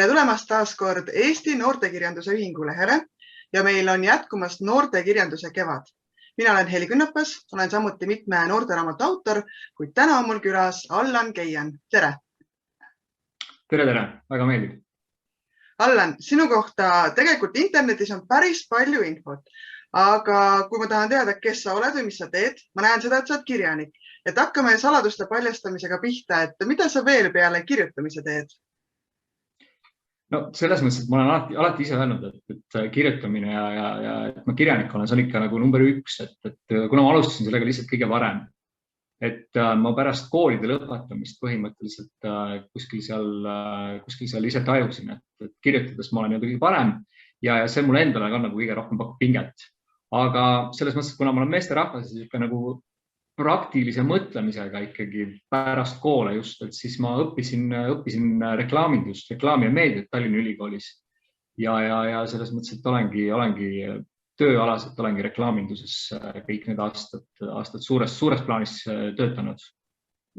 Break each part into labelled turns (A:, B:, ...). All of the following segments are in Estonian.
A: Tere tulemast taas kord Eesti Noortekirjanduse Ühingu lehele ja meil on jätkumas noortekirjanduse kevad. Mina olen Heli Künnapas, olen samuti mitme noorteraamatu autor, kuid täna on mul külas Allan Keian. Tere!
B: Tere, väga meeldib.
A: Allan, sinu kohta tegelikult internetis on päris palju infot, aga kui ma tahan teada, kes sa oled või mis sa teed, ma näen seda, et sa oled kirjanik. Et hakkame saladuste paljastamisega pihta, et mida sa veel peale kirjutamise teed?
B: No selles mõttes, et ma olen alati ise öelnud, et kirjutamine ja et ma kirjanik olen, see on ikka nagu number üks, et kuna ma alustasin sellega lihtsalt kõige varem, et ma pärast koolide lõpetamist põhimõtteliselt kuskil seal ise tajusin, et kirjutades ma olen kõige parem ja see mulle endale ka nagu kõige rohkem pakub pinget. Aga selles mõttes, et kuna ma olen meesterahvas, siis ikka nagu praktilise mõtlemisega ikkagi pärast koole just, et siis ma õppisin reklaamindust, reklaami ja meediat Tallinna Ülikoolis ja selles mõttes, et olengi tööalaselt olengi reklaaminduses kõik need aastad suures plaanis töötanud.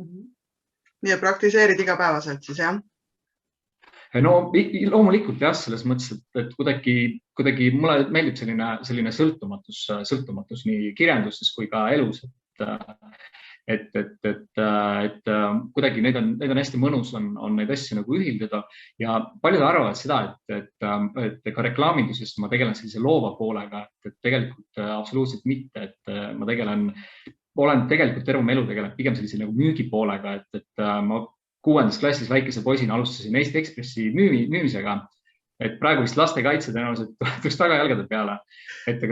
A: Nii ja praktiseerid igapäevaselt siis, jah?
B: No loomulikult jah, selles mõttes, et kuidagi mulle meeldib selline sõltumatus nii kirjanduses kui ka elus, et kuidagi neid on hästi mõnus on neid asju nagu ühildada ja paljud arvavad seda, et ka reklaaminduses ma tegelen sellise loova poolega, et tegelikult absoluutselt mitte, et ma olen tegelikult terve elu tegelenud pigem sellise nagu müügipoolega, et ma 6. klassis väikese poisina alustasin Eesti Ekspressi müümisega, et praegu vist lastekaitse tõenäoliselt tuleks tagajalgade peale. Et aga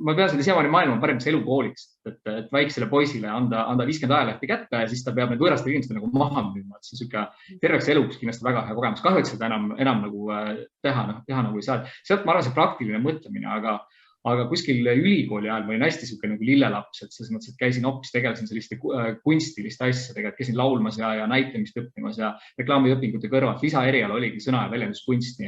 B: ma pean selle siiamaani maailma parimaks elukooliks, et väiksele poisile anda 50 ajalehti kätte ja siis ta peab need võõraste inimeste nagu maha müüma. See on siuke terveks eluks kindlasti väga hea kogemus. Kahju, et seda enam nagu teha nagu ei saa. Sealt ma arvan, see praktiline mõtlemine, aga kuskil ülikooli ajal ma olin hästi siuke nagu lillelaps, et selles mõttes, et käisin hoopis tegelesin selliste kunstiliste asjadega, et käisin laulmas ja näitamist õppimas ja reklaamiõpingute kõrvalt lisaerial oligi sõna- ja väljenduskunst.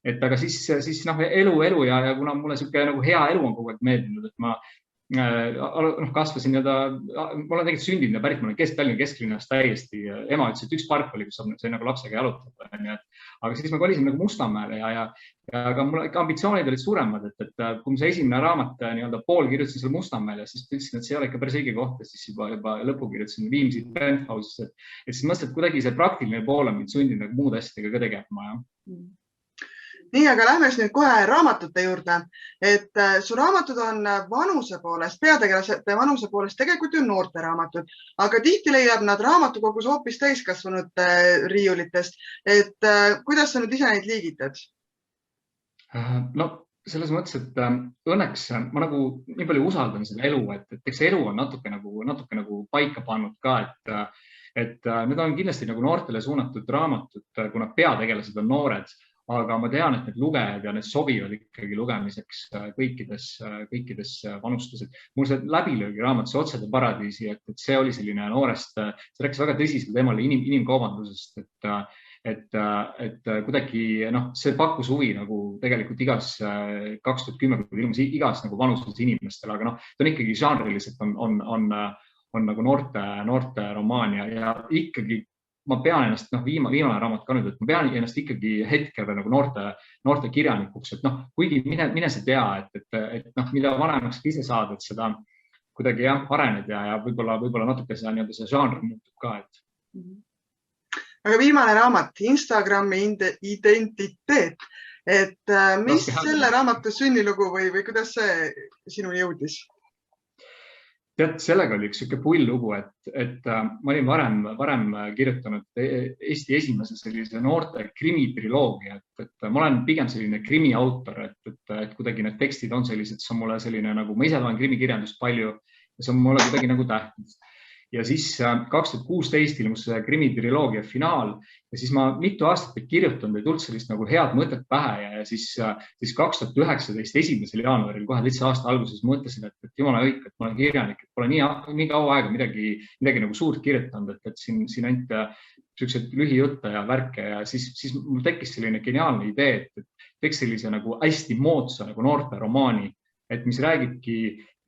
B: Et aga siis elu ja kuna mulle siuke nagu hea elu on kogu aeg meeldinud, et ma kasvasin ma olen tegelikult sündinud ja pärit, ma olen Tallinna kesklinnas täiesti. Ema ütles, et üks park oli, kus sai nagu lapsega jalutada. Aga siis ma kolisin nagu Mustamäele ja aga mul ambitsioonid olid suuremad, et kui ma see esimene raamat pool kirjutasin seal Mustamäel ja siis ütlesin, et see ei ole ikka päris õige koht ja siis juba lõpu kirjutasin Viimsi Penthouse'is. Et siis mõtlesin, et kuidagi see praktiline pool on mind sundinud nagu muud asjadega ka tegema.
A: Nii, aga lähme nüüd kohe raamatute juurde, et su raamatud on vanuse poolest, peategelase vanuse poolest tegelikult ju noorte raamatud, aga tihti leiab nad raamatukogus hoopis täiskasvanud riiulitest. Et kuidas sa nüüd ise neid liigitad?
B: No selles mõttes, et õnneks ma nagu nii palju usaldan selle elu, et eks elu on natuke nagu paika pannud ka, et need on kindlasti nagu noortele suunatud raamatud, kuna peategelased on noored. Aga ma tean, et need lugejad ja need sobivad ikkagi lugemiseks kõikides vanustes. Mul see läbilöögi raamat, see Otsede paradiisi, et see oli selline noorest, see rääkis väga tõsisel teemal inimkaubandusest, et kuidagi see pakkus huvi nagu tegelikult igas 2010, kui ilmus igas nagu vanuses inimestel, aga ta on ikkagi žanriliselt on nagu noorte romaan ja ikkagi ma pean ennast, viimane raamat ka nüüd, et ma pean ennast ikkagi hetkel nagu noorte kirjanikuks, et kuigi mine see tea, et mida vanemaks ise saad, et seda kuidagi arened ja võib-olla natuke see žanr muutub ka.
A: Aga viimane raamat, Instagrami identiteet, et mis selle raamatu sünnilugu või kuidas see sinuni jõudis?
B: Tead, sellega oli üks siuke pull lugu, et ma olin varem kirjutanud Eesti esimese sellise noorte krimi-triloogia, et ma olen pigem selline krimiautor, et kuidagi need tekstid on sellised, see on mulle selline nagu, ma ise loen krimikirjandust palju ja see on mulle kuidagi nagu tähtis. Ja siis 2016 ilmus krimi-triloogia finaal ja siis ma mitu aastat kirjutanud, et üldse sellist nagu head mõtet pähe ja siis 2019 1. jaanuaril kohe lihtsalt aasta alguses mõtlesin, et jumala õig, et ma olen kirjanik, et pole nii kaua aega midagi nagu suurt kirjutanud, et siin ainult sellised lühijutte ja värke ja siis mul tekkis selline geniaalne idee, et teeks sellise nagu hästi moodsa nagu noorte romaani, et mis räägibki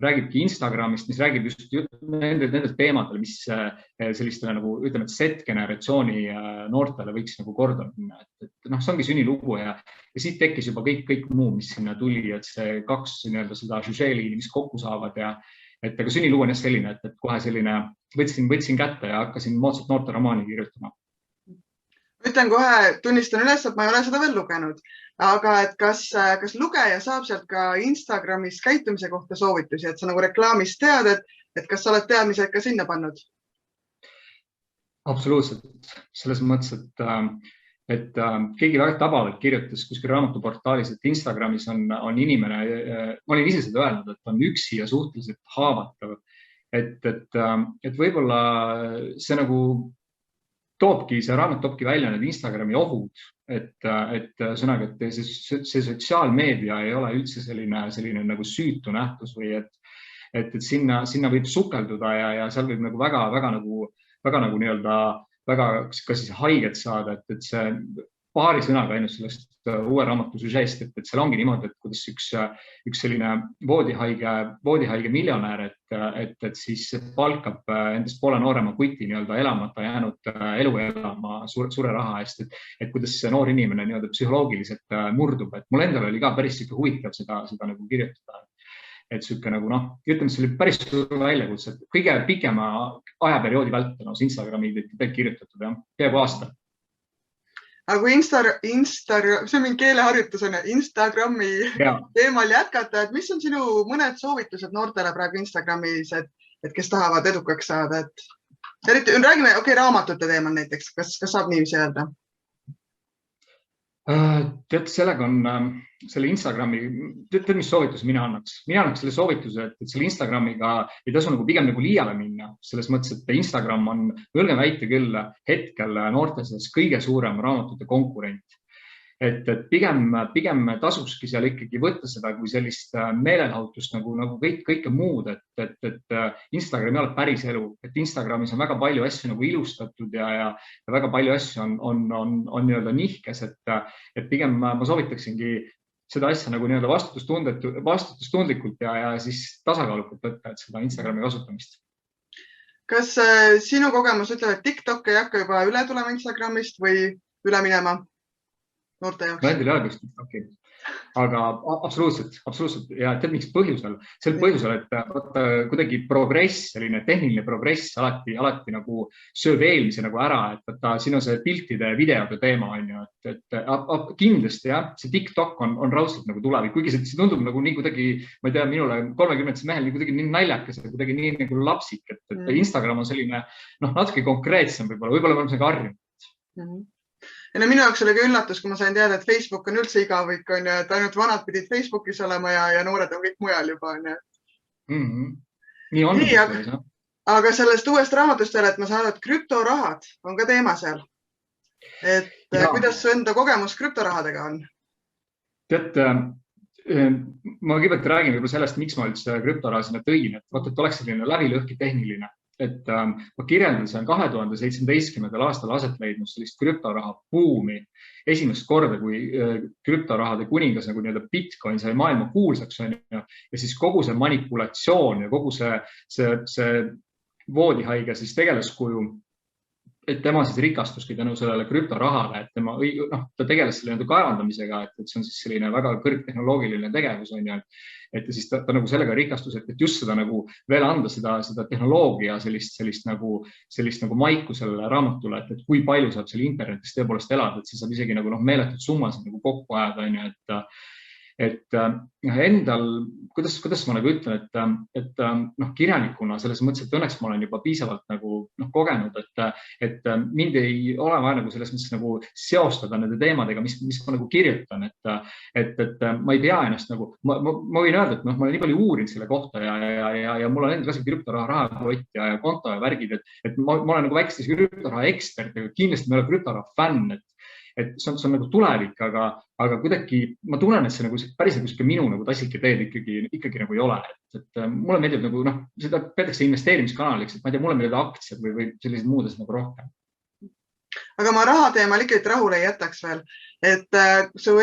B: räägibki Instagramist, mis räägib just nendel teemadel, mis sellistele nagu ütleme, et Z-generatsiooni noortele võiks nagu korda minna. Et see ongi sünnilugu ja siit tekkis juba kõik muu, mis sinna tuli, et see 2 seda žužeeliini, mis kokku saavad ja et aga sünnilugu on jah selline, et kohe selline võtsin kätte ja hakkasin moodsat noorte romaani kirjutama.
A: Ütlen kohe, tunnistan üles, et ma ei ole seda veel lugenud, aga et kas lugeja saab sealt ka Instagramis käitumise kohta soovitusi, et sa nagu reklaamist tead, et kas sa oled teadmised ka sinna pannud?
B: Absoluutselt. Selles mõttes, et keegi väga tabavalt kirjutas kuskil raamatuportaalis, et Instagramis on inimene, ma olin ise seda öelnud, et on üksi ja suhteliselt haavatav. Et võib-olla see nagu see raamat toobki välja need Instagrami ohud, et sõnaga, et see sotsiaalmeedia ei ole üldse selline nagu süütu nähtus või et sinna võib sukelduda ja seal võib nagu väga nagu nii-öelda väga ka siis haiget saada, et see paari sõnaga ainult sellest uue raamatu süžeest, et seal ongi niimoodi, et kuidas üks selline voodihaige miljonär, et siis palkab endast poole noorema kuti nii-öelda elamata jäänud elu elama suure raha eest, et kuidas see noor inimene nii-öelda psühholoogiliselt murdub, et mul endal oli ka päris huvitav seda nagu kirjutada. Et siuke nagu ütleme, see oli päris suur väljakutse, et kõige pikema ajaperioodi vältel on Instagrami kirjutatud ja peaaegu aasta.
A: Aga kui see on mingi keeleharjutus on Instagrami teemal jätkata, et mis on sinu mõned soovitused noortele praegu Instagramis, et kes tahavad edukaks saada, et eriti räägime raamatute teemal näiteks, kas saab niiviisi öelda?
B: Tead, sellega on selle Instagrami, tead, mis soovitus mina annaks? Mina annaks selle soovituse, et selle Instagramiga ei tasu nagu pigem nagu liiale minna. Selles mõttes, et Instagram on, julgen väita küll, hetkel noorte seas kõige suurem raamatute konkurent. Et pigem tasukski seal ikkagi võtta seda kui sellist meelelahutust nagu kõike muud, et Instagram ei ole päris elu, et Instagramis on väga palju asju nagu ilustatud ja väga palju asju on nii-öelda nihkes, et pigem ma soovitaksingi seda asja nagu nii-öelda vastutustundlikult ja siis tasakaalukalt võtta, et seda Instagrami kasutamist.
A: Kas sinu kogemus ütleb, et TikTok ei hakka juba üle tulema Instagramist või üle minema? Noorte jaoks.
B: Endil ei ole vist TikToki, aga absoluutselt ja tead, miks põhjusel? Sel põhjusel, et kuidagi progress, selline tehniline progress alati nagu sööb eelmise nagu ära, et siin on see piltide ja videode teema on ju, et kindlasti jah, see TikTok on raudselt nagu tulevik, kuigi see tundub nagu nii kuidagi, ma ei tea, minule 30 mehel kuidagi nii naljakas ja kuidagi nii nagu lapsik, et Instagram on selline natuke konkreetsem võib-olla me oleme see ka harjunud.
A: Ja minu jaoks oli ka üllatus, kui ma sain teada, et Facebook on üldse igavik, on ju, et ainult vanad pidid Facebookis olema ja noored on kõik mujal juba, on ju.
B: Nii on.
A: Aga sellest uuest raamatust veel, et ma saan aru, et krüptorahad on ka teema seal. Et kuidas su enda kogemus krüptorahadega on?
B: Tead, ma kõigepealt räägin võib-olla sellest, miks ma üldse krüptoraha sinna tõin, et oleks selline läbilõhki tehniline. Et ma kirjeldasin 2017. aastal aset leidnud sellist krüptoraha buumi esimest korda, kui krüptorahade kuningas nagu nii-öelda Bitcoin sai maailma kuulsaks ja siis kogu see manipulatsioon ja kogu see voodihaige siis tegelaskuju, et tema siis rikastuski tänu sellele krüptorahale, et ta tegeles selle kaevandamisega, et see on siis selline väga kõrgtehnoloogiline tegevus on ju, et siis ta nagu sellega rikastus, et just seda nagu veel anda seda tehnoloogia sellist nagu maiku sellele raamatule, et kui palju saab selle internetis tõepoolest elada, et see saab isegi nagu meeletud summasid nagu kokku ajada, on ju, et endal, kuidas ma nagu ütlen, et kirjanikuna selles mõttes, et õnneks ma olen juba piisavalt nagu kogenud, et mind ei ole vaja nagu selles mõttes nagu seostada nende teemadega, mis ma nagu kirjutan, et ma ei pea ennast nagu, ma võin öelda, et ma olen nii palju uurinud selle kohta ja mul on endal ka see krüptoraha rahakott ja konto ja värgid, et ma olen nagu väikses krüptoraha ekspert, aga kindlasti ma olen krüptoraha fänn, et see on nagu tulevik, aga kuidagi ma tunnen, et see nagu päris nagu minu nagu tassike teed ikkagi nagu ei ole. Et mulle meeldib nagu, seda peetakse investeerimiskanaliks, et ma ei tea, mulle meeldib aktsiad või sellised muudes nagu rohkem.
A: aga ma raha teemal ikkagi rahule ei jätaks veel, et su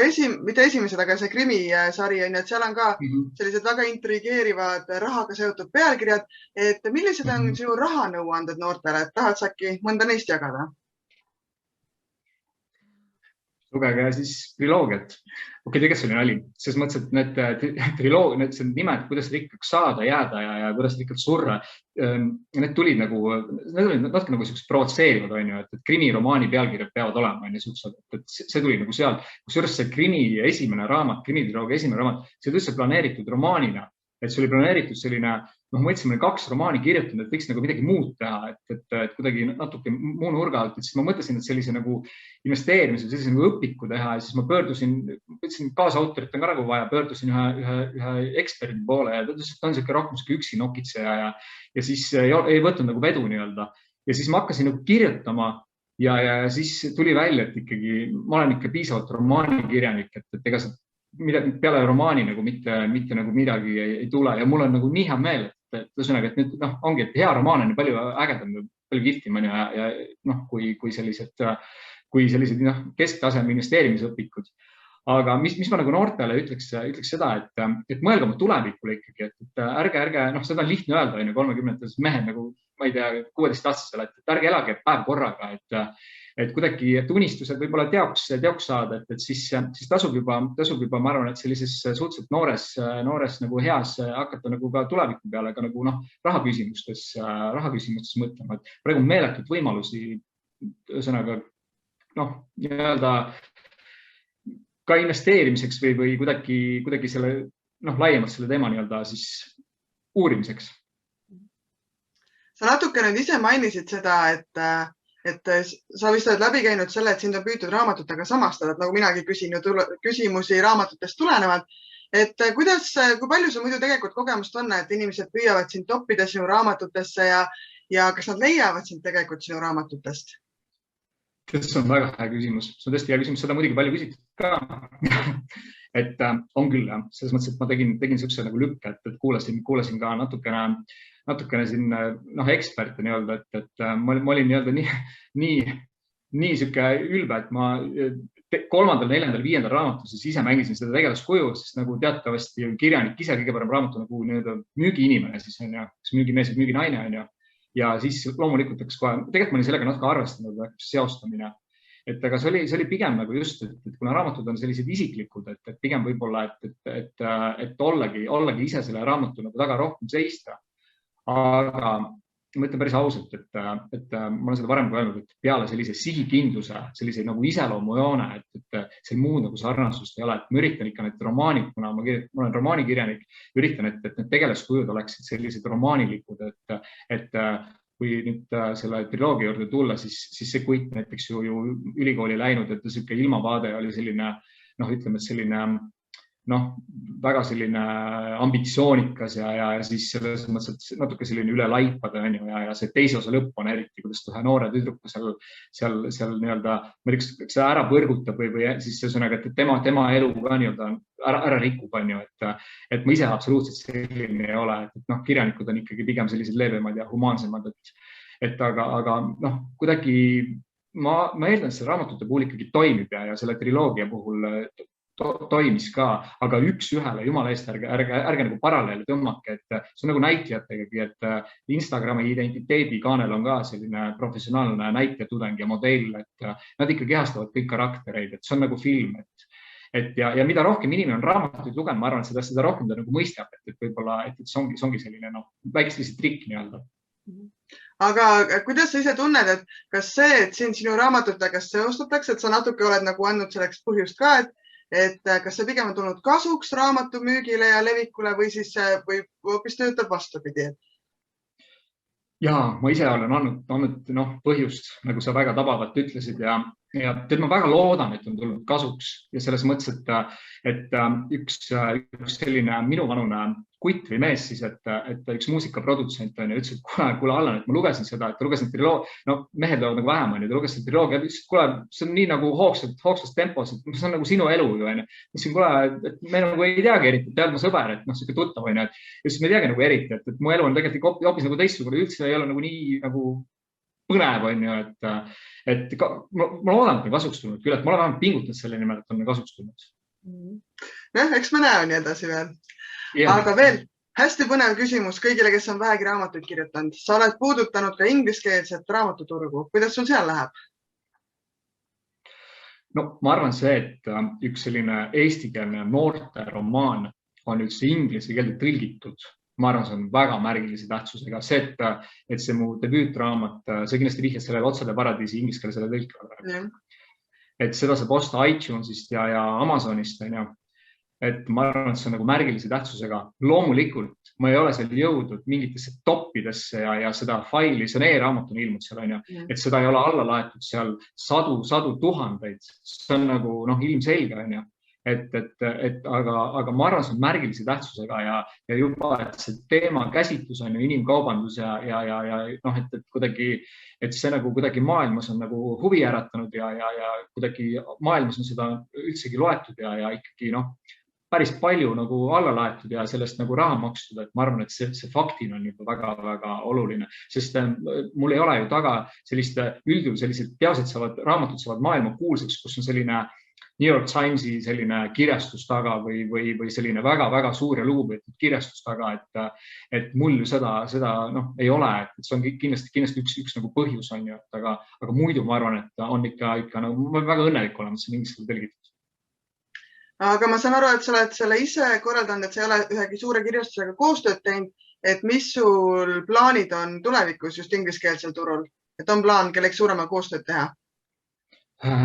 A: mitte esimesed, aga see krimisari on, et seal on ka sellised väga intrigeerivad rahaga seotud pealkirjad, et millised on sinu rahanõuanded noortele, et tahad sa äkki mõnda neist jagada?
B: lugege siis triloogiat. Okei, tegelikult see oli nali. Selles mõttes, et need nimed, kuidas rikkaks saada, jääda ja kuidas rikkaks surra, need tulid natuke nagu sellised provotseerivad, et krimiromaani pealkirjad peavad olema, et see tuli nagu seal, kusjuures see krimi esimene raamat, krimitriloogia esimene raamat, see oli üldse planeeritud romaanina, et see oli planeeritud selline, mõtlesime 2 romaani kirjutanud, et võiks nagu midagi muud teha, et kuidagi natuke muu nurga alt, et siis ma mõtlesin, et sellise nagu investeerimise, sellise nagu õpiku teha ja siis ma ütlesin kaasautorit on ka nagu vaja, pöördusin ühe eksperdi poole ja ta ütles, et on siuke rohkem üksi nokitseja ja siis ei võtnud nagu vedu nii-öelda. Ja siis ma hakkasin nagu kirjutama ja siis tuli välja, et ikkagi ma olen ikka piisavalt romaanikirjanik, et ega see peale romaani nagu mitte nagu midagi ei tule ja mul on nagu nii hea meel, et ühesõnaga, et nüüd ongi, et hea romaan on palju ägedam, palju kihvtim ja kui sellised kesktaseme investeerimisõpikud. Aga mis ma nagu noortele ütleks seda, et mõelge oma tulevikule ikkagi, et ärge, seda on lihtne öelda, 30-ndates mehed nagu, ma ei tea, 16-aastasele, et ärge elage päev korraga, et kuidagi unistused võib-olla teoks saada, et siis tasub juba, ma arvan, et sellises suhteliselt noores nagu heas hakata nagu ka tuleviku peale ka nagu rahaküsimustes mõtlema, et praegu on meeletut võimalusi, ühesõnaga, nii-öelda ka investeerimiseks või kuidagi selle, laiemalt selle teema nii-öelda siis uurimiseks.
A: Sa natuke nüüd ise mainisid seda, et sa vist oled läbi käinud selle, et sind on püütud raamatutega samastada, nagu minagi küsin ju küsimusi raamatutest tulenevalt. Et kui palju sul muidu tegelikult kogemust on, et inimesed püüavad sind toppida sinu raamatutesse ja kas nad leiavad sind tegelikult sinu raamatutest?
B: See on väga hea küsimus. See on tõesti hea küsimus. Seda muidugi palju küsitud ka. Et on küll, jah. Selles mõttes, et ma tegin niisuguse nagu lükke, et kuulasin ka natukene siin eksperte nii-öelda, et ma olin nii-öelda nii siuke ülbe, et ma 3., 4., 5. raamatul siis ise mängisin seda tegelaskuju, sest nagu teatavasti kirjanik ise kõige parem raamatu nagu nii-öelda müügiinimene siis on ja müügimees või müüginaine on ja siis loomulikult tegelikult ma olin sellega natuke arvestanud, seostamine. Et aga see oli pigem nagu just, et kuna raamatud on sellised isiklikud, et pigem võib-olla, et ollagi ise selle raamatu nagu taga rohkem seista. Aga ma ütlen päris ausalt, et ma olen seda varem ka öelnud, et peale sellise sihikindluse, sellise nagu iseloomujoone, et see muu nagu sarnasust ei ole, et ma üritan ikka need romaanid, kuna ma olen romaanikirjanik, üritan, et need tegelaskujud oleksid sellised romaanilikud, et kui nüüd selle triloogia juurde tulla, siis see Kuit näiteks ju ülikooli läinud, et selline ilmavaade oli selline, ütleme, et selline väga selline ambitsioonikas ja siis selles mõttes, et natuke selline üle laipade on ju ja see teise osa lõpp on eriti, kuidas ühe noore tüdruku seal nii-öelda, ma ütleks, see ära põrgutab või siis ühesõnaga, et tema elu ka nii-öelda ära rikub, on ju, et ma ise absoluutselt selline ei ole, et kirjanikud on ikkagi pigem sellised leebemad ja humaansemad, aga kuidagi ma eeldan, et see raamatute puhul ikkagi toimib ja selle triloogia puhul toimis ka, aga üks-ühele, jumala eest, ärge nagu paralleele tõmmake, et see on nagu näitlejategi, et Instagrami identiteedi kaanel on ka selline professionaalne näitlejatudeng ja modell, et nad ikka kehastavad kõik karaktereid, et see on nagu film, ja mida rohkem inimene on raamatuid lugenud, ma arvan, et seda rohkem ta nagu mõistab, et võib-olla, et see ongi selline väikest lihtsalt trikk nii-öelda.
A: Aga kuidas sa ise tunned, et kas see, et sinu raamatutega seostatakse, et sa natuke oled nagu andnud selleks põhjust ka, et kas see pigem on tulnud kasuks raamatu müügile ja levikule või siis hoopis töötab vastupidi?
B: Ja ma ise olen andnud põhjust, nagu sa väga tabavalt ütlesid ja ma väga loodan, et on tulnud kasuks ja selles mõttes, et üks selline minuvanune kutt või mees siis, et üks muusikaprodutsent on ja ütles, et kuule Allan, et ma lugesin seda, et lugesin triloogia, mehed löövad nagu vähem, ta lugesin triloogia, ütles, et kuule, see on nii nagu hoogsas tempos, et see on nagu sinu elu ju, ütlesin, kuule, et me nagu ei teagi eriti, tead mu sõber, et siuke tuttav on ja siis me ei teagi nagu eriti, et mu elu on tegelikult hoopis nagu teistsugune, üldse ei ole nagu nii nagu põnev on ju, et ma loodan, et on kasuks tulnud küll, et ma olen vähemalt pingutanud selle nimel, et on kasuks tulnud.
A: Eks me näe nii edasi veel. Aga veel hästi põnev küsimus kõigile, kes on vähegi raamatuid kirjutanud. Sa oled puudutanud ka ingliskeelset raamatuturgu. Kuidas sul seal läheb?
B: No ma arvan see, et üks selline eestikeelne noorte romaan on üldse inglise keelde tõlgitud. Ma arvan, see on väga märgilise tähtsusega. See, et see mu debüütraamat, see kindlasti vihjad sellele Otsade paradiisi ingliskeelsele tõlkele. Et seda saab osta iTunesist ja Amazonist. Et ma arvan, et see on nagu märgilise tähtsusega. Loomulikult ma ei ole seal jõudnud mingitesse toppidesse ja seda faili, see on e-raamat on ilmud seal, et seda ei ole alla laetud seal sadu tuhandeid. See on nagu ilmselge, aga ma arvan, see on märgilise tähtsusega ja juba, et see teema käsitlus on inimkaubandus et kuidagi, et see nagu kuidagi maailmas on nagu huvi äratanud ja kuidagi maailmas on seda üldsegi loetud ja ikkagi päris palju nagu alla laetud ja sellest nagu raha makstud, et ma arvan, et see faktina on juba väga-väga oluline, sest mul ei ole ju taga üldjuhul sellised teosed raamatud saavad maailma kuulsaks, kus on selline New York Timesi selline kirjastus taga või selline väga-väga suur ja lugupeetud kirjastus taga, et mul ju seda ei ole, et see on kindlasti üks nagu põhjus on ju, aga muidu ma arvan, et on ikka nagu, ma olen väga õnnelik olema, see on inglise tõlgitud.
A: Aga ma saan aru, et sa oled selle ise korraldanud, et sa ei ole ühegi suure kirjastusega koostööd teinud, et mis sul plaanid on tulevikus just ingliskeelsel turul, et on plaan kellegi suurema koostööd teha?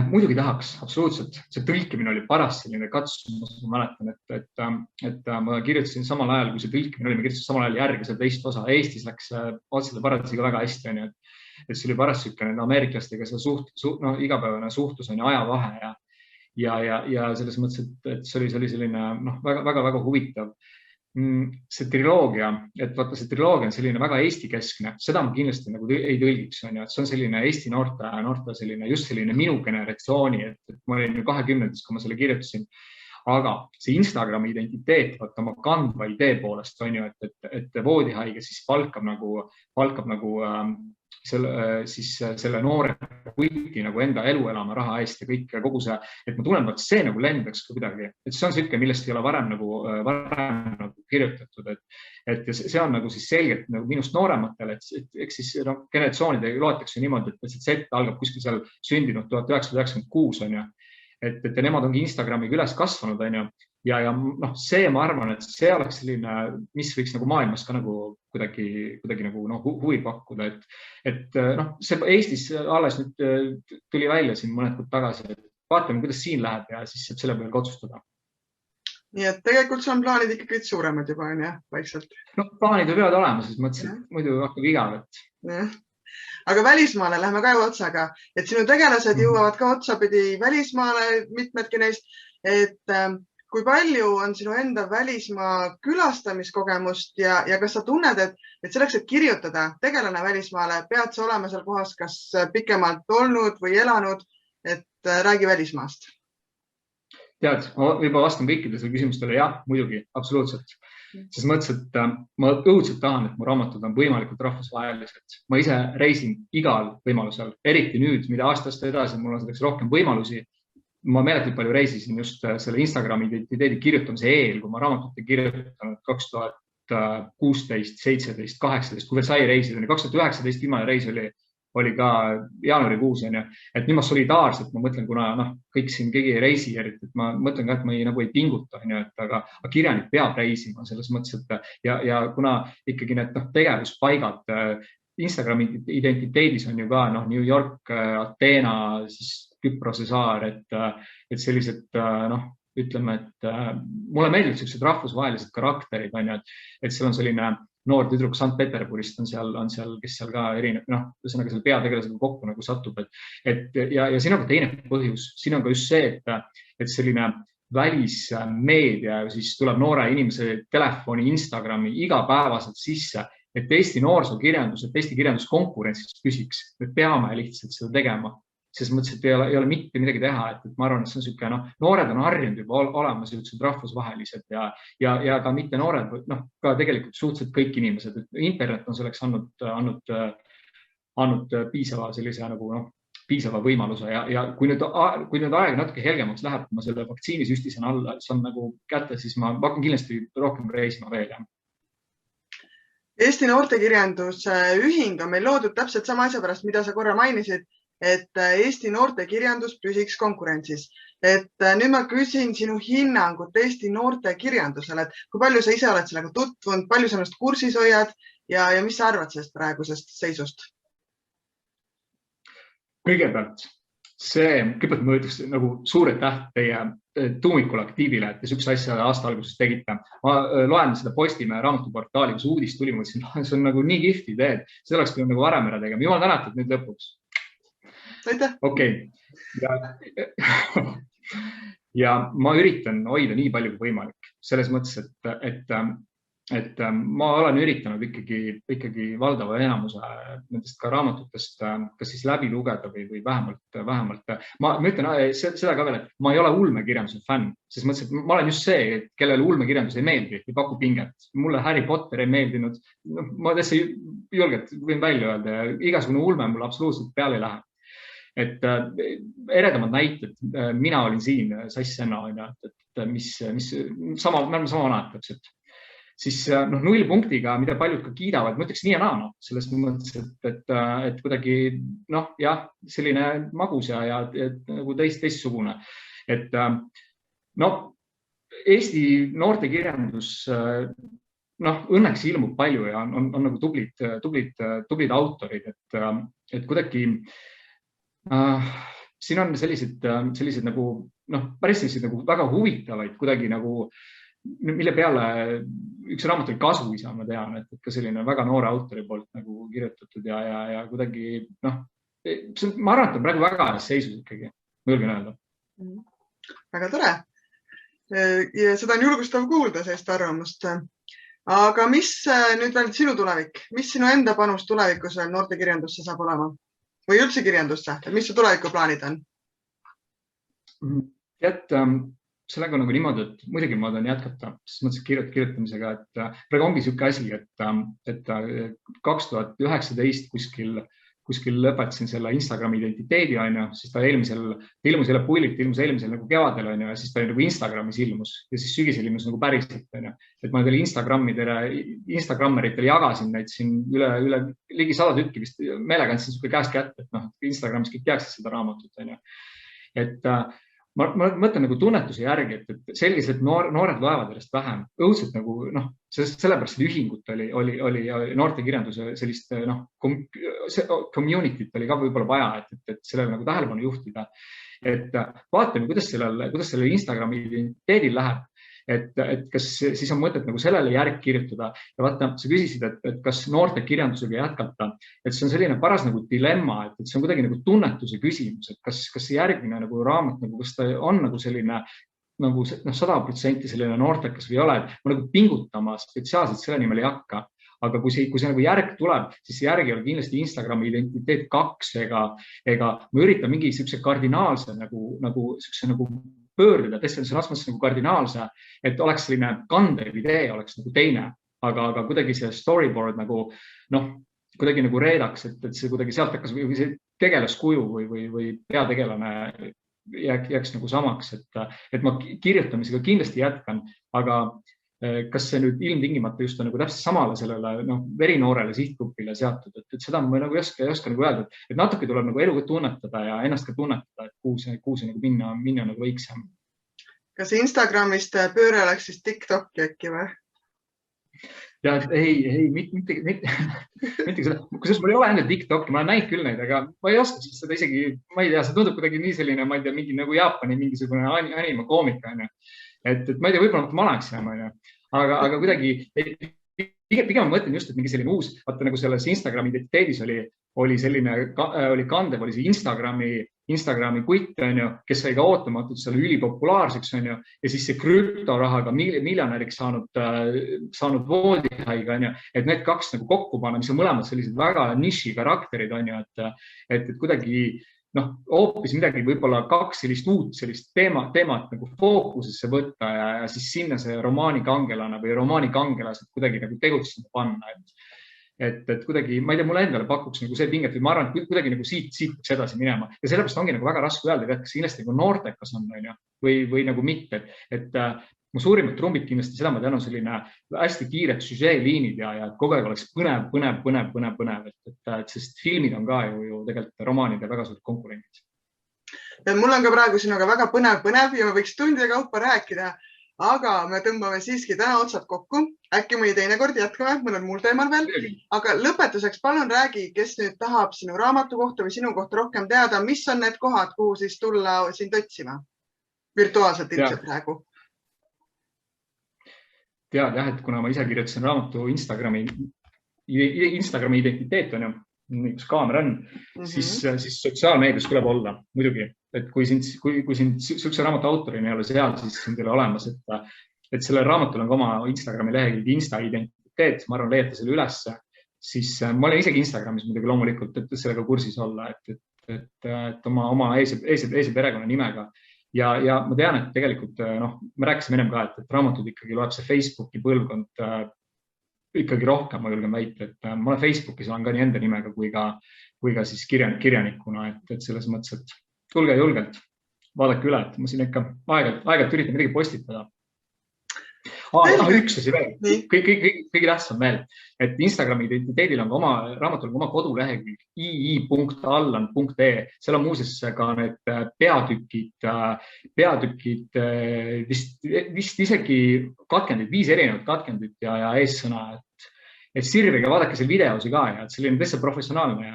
B: Muidugi tahaks, absoluutselt. See tõlkimine oli paras selline katsumus, ma mäletan, et ma kirjutasin samal ajal, kui see tõlkimine oli, ma kirjutasin samal ajal järgi seda teist osa. Eestis läks Otsade paradiisiga väga hästi, et see oli paras sükene ameeriklastega igapäevane suhtlus on ajavahe ja selles mõttes, et see oli selline väga-väga huvitav. See triloogia, et vaata see triloogia on selline väga Eesti-keskne, seda ma kindlasti nagu ei tõlgiks, et see on selline Eesti noorte selline, just selline minu generatsiooni, et ma olin 20-ndis, kui ma selle kirjutasin, aga see Instagrami identiteet, vaata oma kandva idee poolest on ju, et voodihaige siis palkab nagu selle noore kuiti nagu enda elu elama raha eest ja kõik ja kogu see, et ma tunnen, et see nagu lendaks ka kuidagi, et see on selline, millest ei ole varem nagu kirjutatud, et see on nagu siis selgelt nagu minust noorematele, et eks siis generatsioonide loetakse niimoodi, et see Z algab kuskil seal sündinud 1996 on ju, et nemad ongi Instagramiga üles kasvanud on ju, ja see ma arvan, et see oleks selline, mis võiks nagu maailmas ka nagu kuidagi nagu huvi pakkuda, et see Eestis alles nüüd tuli välja siin mõned kuud tagasi, et vaatame, kuidas siin läheb ja siis saab selle peale ka otsustada.
A: Nii et tegelikult sul on plaanid ikkagi suuremad juba on, jah, vaikselt?
B: Plaanid võivad olema, siis mõtlesin, et muidu hakkab igav, et...
A: Aga välismaale lähme ka otsaga, et sinu tegelased jõuavad ka otsapidi välismaale, mitmedki neist, et kui palju on sinu enda välismaa külastamiskogemust ja kas sa tunned, et selleks, et kirjutada tegelane välismaale, pead sa olema seal kohas kas pikemalt olnud või elanud, et räägi välismaast?
B: Tead, ma juba vastan kõikidele küsimustele, jah, muidugi, absoluutselt. Ses mõttes, et ma õudselt tahan, et mu raamatud on võimalikult rahvusvahelised. Ma ise reisin igal võimalusel, eriti nüüd, mida aastast edasi, mul on selleks rohkem võimalusi. Ma meeletult palju reisisin just selle Instagrami identiteedi kirjutamise eel, kui ma raamatut kirjutanud 2016, 17, 18, kui veel sai reisida. 2019 viimane reis oli ka jaanuarikuus, et nüüd ma solidaarselt, ma mõtlen, kuna kõik siin keegi ei reisi, et ma mõtlen ka, et ma ei pinguta, aga kirjanik peab reisima selles mõttes, et ja kuna ikkagi need tegevuspaigad Instagrami identiteedis on ju ka New York, Ateena, siis Küprose saar, et sellised, ütleme, et mulle meeldib sellised rahvusvahelised karakterid, et seal on selline noor tüdruk Sankt-Peterburist on seal, kes seal ka erineb, ühesõnaga seal peategelasega kokku nagu satub, ja siin on ka teine põhjus, siin on ka just see, et selline välismeedia siis tuleb noore inimese telefoni, Instagrami igapäevaselt sisse, et Eesti noorsokirjandus, et Eesti kirjanduskonkurentsis püsiks, me peame lihtsalt seda tegema. Selles mõttes, et ei ole mitte midagi teha, et ma arvan, et see on selline, noored on harjunud juba olema sellised rahvusvahelised ja ka mitte noored, ka tegelikult suhteliselt kõik inimesed. Internet on selleks andnud piisava sellise nagu piisava võimaluse ja kui nüüd aeg natuke helgemaks läheb, kui ma selle vaktsiinisüsti saan nagu kätte, siis ma hakkan kindlasti rohkem reisima veel.
A: Eesti Noortekirjanduse Ühing on meil loodud täpselt sama asja pärast, mida sa korra mainisid, et Eesti noortekirjandus püsiks konkurentsis. Et nüüd ma küsin sinu hinnangut Eesti noortekirjandusele, et kui palju sa ise oled sellega tutvunud, palju sa ennast kursis hoiad ja mis sa arvad sellest praegusest seisust?
B: Kõigepealt ma ütleks nagu suur aitäh teie tuumikkollektiivile, et te sihukese asja aasta alguses tegite. Ma loen seda Postimehe raamatuportaali, kus uudis tuli, mõtlesin, see on nagu nii kihvt idee, et seda oleks nagu varem ära tegema. Jumal tänatud nüüd lõpuks. Okei. Ja ma üritan hoida nii palju kui võimalik. Selles mõttes, et ma olen üritanud ikkagi valdava enamuse nendest ka raamatutest kas siis läbi lugeda või vähemalt. Ma ütlen seda ka veel, et ma ei ole ulmekirjanduse fänn, sest mõttes, et ma olen just see, kellele ulmekirjandus ei meeldi, ei paku pinget. Mulle Harry Potter ei meeldinud. Ma tõesti julgelt võin välja öelda ja igasugune ulme mulle absoluutselt peale ei lähe. Et eredamad näited, mina olin siin Sass Senna, et mis sama vanad täpselt. Siis 0 punktiga, mida paljud ka kiidavad, ma ütleks nii ja naa, selles mõttes, et kuidagi selline magus ja nagu teistsugune. Et Eesti noortekirjandus õnneks ilmub palju ja on nagu tublid autorid, et kuidagi siin on sellised nagu päris sellised nagu väga huvitavaid kuidagi nagu, mille peale üks raamat oli Kasuisa, ma tean, et ka selline väga noore autori poolt nagu kirjutatud ja kuidagi ma arvan, et on praegu väga heas seisus ikkagi, ma julgen öelda.
A: Väga tore. Ja seda on julgustav kuulda sellist arvamust. Aga mis nüüd veel sinu tulevik? Mis sinu enda panus tulevikus veel noortekirjandusse saab olema? Või üldse kirjandusse? Mis su tulevikuplaanid on?
B: Sellega on nagu niimoodi, et muidugi ma tahan jätkata, sest mõtlesin kirjutamisega, et praegu ongi sihuke asi, et 2019 kuskil lõpetasin selle Instagrami identiteedi, siis ta ilmus jälle pullilt, ilmus eelmisel nagu kevadel, ja siis ta nagu Instagramis ilmus ja siis sügisel ilmus nagu päriselt. Et ma teile Instagrammeritele jagasin neid siin üle ligi 100 tükki vist meelega andsin sihuke käest kätte, et Instagramis kõik teaksid seda raamatut. Et ma mõtlen nagu tunnetuse järgi, et sellised noored loevad järjest vähem. Õudselt nagu, sellepärast ühingut oli noortekirjanduse sellist community't oli ka võib-olla vaja, et sellele nagu tähelepanu juhtida. Et vaatame, kuidas sellele Instagrami identiteedil läheb. Et kas siis on mõtet nagu sellele järg kirjutada ja vaata, sa küsisid, et kas noortekirjandusega jätkata, et see on selline paras nagu dilemma, et see on kuidagi nagu tunnetuse küsimus, et kas see järgmine nagu raamat, kas ta on nagu selline nagu 100% selline noortekas või ei ole, et ma nagu pingutama spetsiaalselt selle nimel ei hakka. Aga kui see nagu järg tuleb, siis see järg ei ole kindlasti Instagrami identiteet 2 ega ma üritan mingi siukse kardinaalse nagu pöörduda, tõesti on sõnas mõttes nagu kardinaalse, et oleks selline kandev idee, oleks nagu teine, aga kuidagi see storyboard nagu, kuidagi nagu reedaks, et see kuidagi sealt hakkas või see tegelaskuju või peategelane jääks nagu samaks, et ma kirjutamisega kindlasti jätkan, aga kas see nüüd ilmtingimata just on nagu täpselt samale sellele verinoorele sihtgrupile seatud, et seda ma nagu ei oska nagu öelda, et natuke tuleb nagu elu tunnetada ja ennast ka tunnetada, et kuhu see nagu minna nagu võiksem.
A: Kas Instagramist pööre oleks siis TikToki äkki või?
B: Ja ei, mitte seda. Kusjuures mul ei ole enda TikToki, ma olen näinud küll neid, aga ma ei oska seda isegi, ma ei tea, see tundub kuidagi nii selline, ma ei tea, mingi nagu Jaapani mingisugune anima-koomika, et ma ei tea, võib-olla ma oleks jääma, aga kuidagi pigem ma mõtlen just, et mingi selline uus, vaata nagu selles Instagrami identiteedis oli kandev, oli see Instagrami kutt, kes sai ka ootamatult selle ülipopulaarseks, ja siis see krüptorahaga miljonäriks saanud voodihaiga, et need kaks nagu kokku panna, mis on mõlemad sellised väga niši karakterid, et kuidagi hoopis midagi, võib-olla 2 sellist uut sellist teemat nagu fookusesse võtta ja siis sinna see romaanikangelane või romaanikangelased kuidagi nagu tegutsema panna. et kuidagi, ma ei tea, mulle endale pakuks nagu see pinget või ma arvan, et kuidagi nagu siit peaks edasi minema ja sellepärast ongi nagu väga raske öelda, et kas kindlasti nagu noortekas on, või nagu mitte, et mu suurimad trumbid kindlasti seda ma tean, on selline hästi kiired süžeeliinid ja kogu aeg oleks põnev, et sest filmid on ka ju tegelikult romaanide väga suured konkurendid.
A: Mul on ka praegu sinuga väga põnev ja me võiks tundide kaupa rääkida, aga me tõmbame siiski täna otsad kokku. Äkki mõni teinekord jätkame, mõnel muul teemal veel. Aga lõpetuseks palun räägi, kes nüüd tahab sinu raamatu kohta või sinu kohta rohkem teada, mis on need kohad, kuhu siis tulla sind otsima? Virtuaalselt ilmselt praegu.
B: Tead jah, et kuna ma ise kirjutasin raamatu Instagrami identiteet on ju, kus kaamera on, siis sotsiaalmeedias tuleb olla muidugi, et kui sind sihukese raamatu autorina ei ole seal, siis sind ei ole olemas, et sellel raamatul on ka oma Instagrami lehekülg Insta identiteet, ma arvan, leiate selle ülesse, siis ma olen isegi Instagramis muidugi loomulikult, et sellega kursis olla, et oma eese perekonna nimega ja ma tean, et tegelikult me rääkisime ennem ka, et raamatud ikkagi loeb see Facebooki põlvkond ikkagi rohkem, ma julgen väita, et ma olen Facebookis olen ka nii enda nimega kui ka siis kirjanikuna, et selles mõttes, et tulge julgelt, vaadake üle, et ma siin ikka aeg-ajalt üritan midagi postitada. Üks asi veel, kõige tähtsam veel, et Instagrami identiteedil on raamatul oma kodulehekülg ii.allan.ee, seal on muuseas ka need peatükid vist isegi katkendid, 5 erinevat katkendit ja eessõna, et sirvige, vaadake seal videosi ka ja selline täitsa professionaalne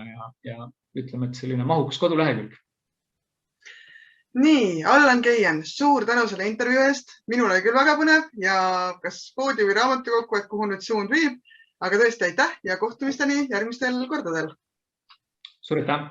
B: ja ütleme, et selline mahukas kodulehekülg.
A: Nii, Allan Keien, suur tänu selle intervjuu eest. Minul oli küll väga põnev ja kas poodi või raamatu kokku, et kuhu nüüd suund viib, aga tõesti aitäh ja kohtumisteni järgmistel kordadel.
B: Suur aitäh!